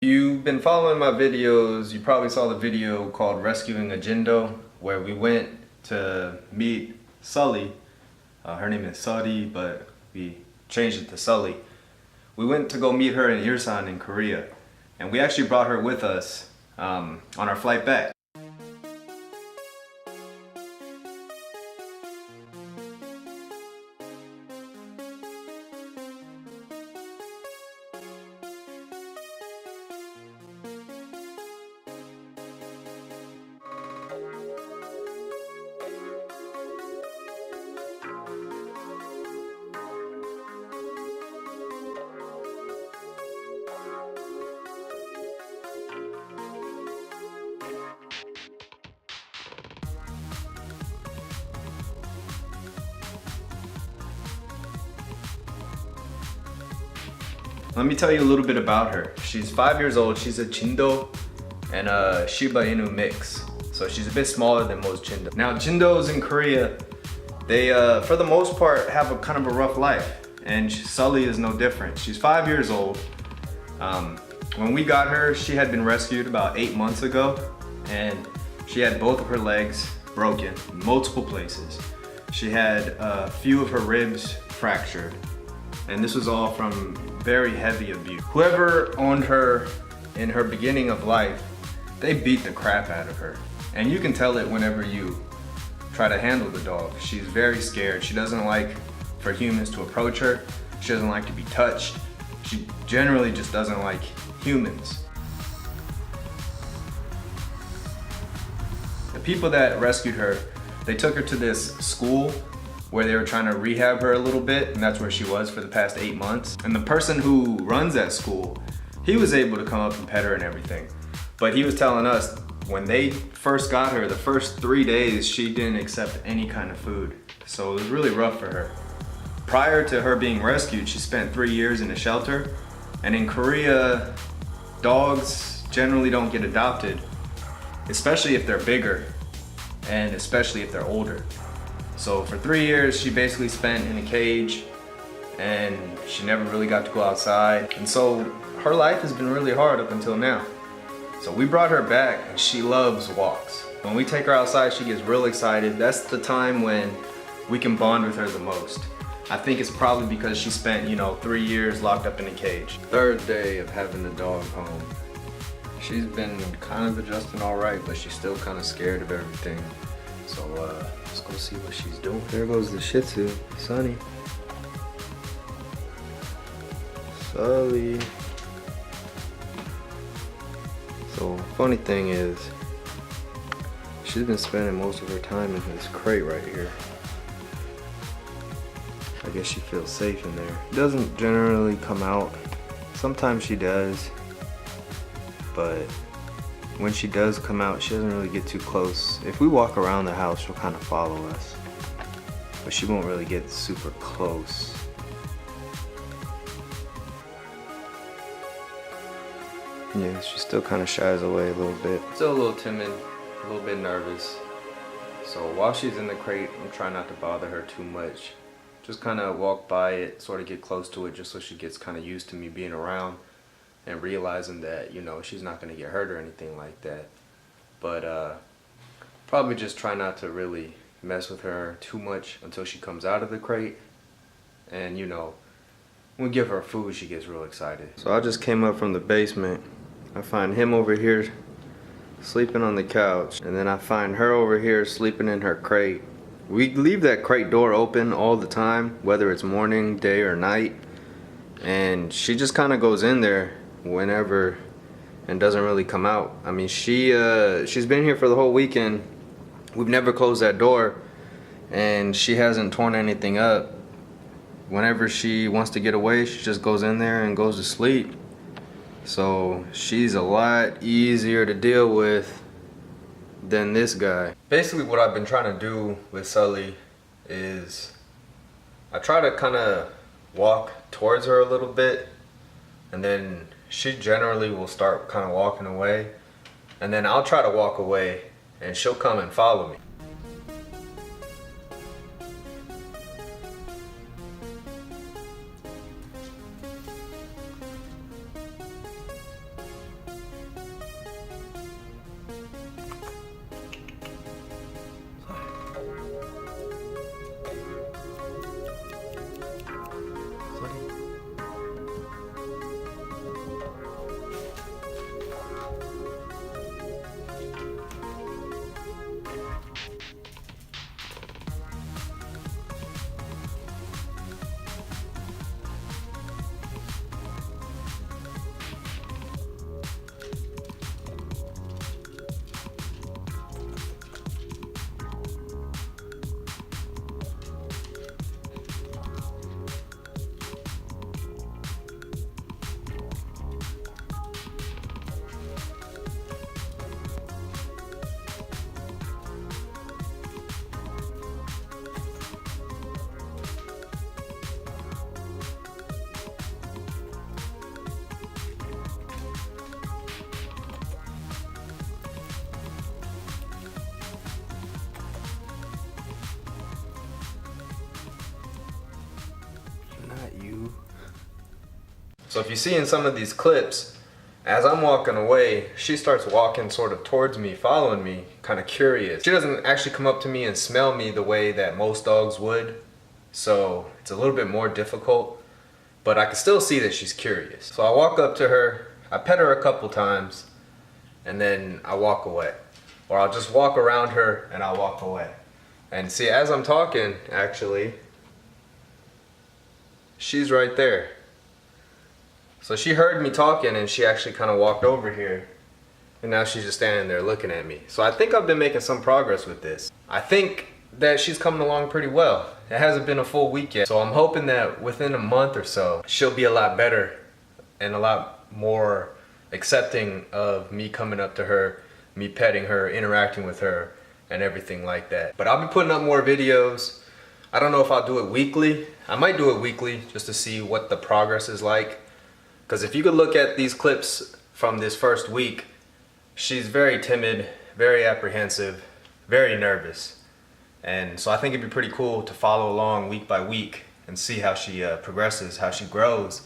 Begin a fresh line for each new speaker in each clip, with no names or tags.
You've been following my videos, you probably saw the video called Rescuing a Jindo, where we went to meet Sully. Her name is Sully, but we changed it to Sully. We went to go meet her in Ilsan in Korea, and we actually brought her with us on our flight back. Let me tell you a little bit about her. She's 5 years old. She's a Jindo and a Shiba Inu mix. So she's a bit smaller than most Jindo. Now Jindos in Korea, they for the most part have a kind of a rough life, and Sully is no different. She's 5 years old. When we got her, she had been rescued about 8 months ago, and she had both of her legs broken in multiple places. She had a few of her ribs fractured, and this was all from very heavy abuse. Whoever owned her in her beginning of life, they beat the crap out of her. And you can tell it whenever you try to handle the dog. She's very scared. She doesn't like for humans to approach her. She doesn't like to be touched. She generally just doesn't like humans. The people that rescued her, they took her to this school where they were trying to rehab her a little bit, and that's where she was for the past 8 months. And the person who runs that school, he was able to come up and pet her and everything. But he was telling us when they first got her, the first 3 days, she didn't accept any kind of food. So it was really rough for her. Prior to her being rescued, she spent 3 years in a shelter. And in Korea, dogs generally don't get adopted, especially if they're bigger and especially if they're older. So for 3 years, she basically spent in a cage, and she never really got to go outside. And so her life has been really hard up until now. So we brought her back, and she loves walks. When we take her outside, she gets real excited. That's the time when we can bond with her the most. I think it's probably because she spent, 3 years locked up in a cage. Third day of having the dog home. She's been kind of adjusting all right, but she's still kind of scared of everything. So let's go see what she's doing. There goes the Shih Tzu, Sunny. Sully. So funny thing is, she's been spending most of her time in this crate right here. I guess she feels safe in there. Doesn't generally come out. Sometimes she does, but when she does come out, she doesn't really get too close. If we walk around the house, she'll kind of follow us, but she won't really get super close. Yeah, she still kind of shies away a little bit. Still a little timid, a little bit nervous. So while she's in the crate, I'm trying not to bother her too much. Just kind of walk by it, sort of get close to it, just so she gets kind of used to me being around and realizing that, she's not going to get hurt or anything like that. But probably just try not to really mess with her too much until she comes out of the crate. And when we give her food, she gets real excited. So I just came up from the basement. I find him over here sleeping on the couch, and then I find her over here sleeping in her crate. We leave that crate door open all the time, whether it's morning, day, or night, and she just kind of goes in there whenever and doesn't really come out. I mean, she's been here for the whole weekend. We've never closed that door, and she hasn't torn anything up. Whenever she wants to get away, she just goes in there and goes to sleep. So she's a lot easier to deal with than this guy. Basically what I've been trying to do with Sully is I try to kind of walk towards her a little bit, and then she generally will start kind of walking away, and then I'll try to walk away and she'll come and follow me. So if you see in some of these clips, as I'm walking away, she starts walking sort of towards me, following me, kind of curious. She doesn't actually come up to me and smell me the way that most dogs would, so it's a little bit more difficult, but I can still see that she's curious. So I walk up to her, I pet her a couple times, and then I walk away. Or I'll just walk around her and I'll walk away. And see, as I'm talking, actually, she's right there. So she heard me talking and she actually kind of walked over here. And now she's just standing there looking at me. So I think I've been making some progress with this. I think that she's coming along pretty well. It hasn't been a full week yet. So I'm hoping that within a month or so, she'll be a lot better and a lot more accepting of me coming up to her, me petting her, interacting with her, and everything like that. But I'll be putting up more videos. I don't know if I'll do it weekly. I might do it weekly just to see what the progress is like. Because if you could look at these clips from this first week, she's very timid, very apprehensive, very nervous. And so I think it'd be pretty cool to follow along week by week and see how she progresses, how she grows,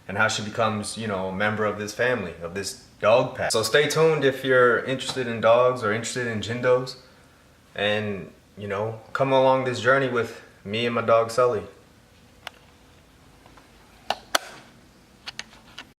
and how she becomes, you know, a member of this family, of this dog pack. So stay tuned if you're interested in dogs or interested in Jindos. And, you know, come along this journey with me and my dog Sully.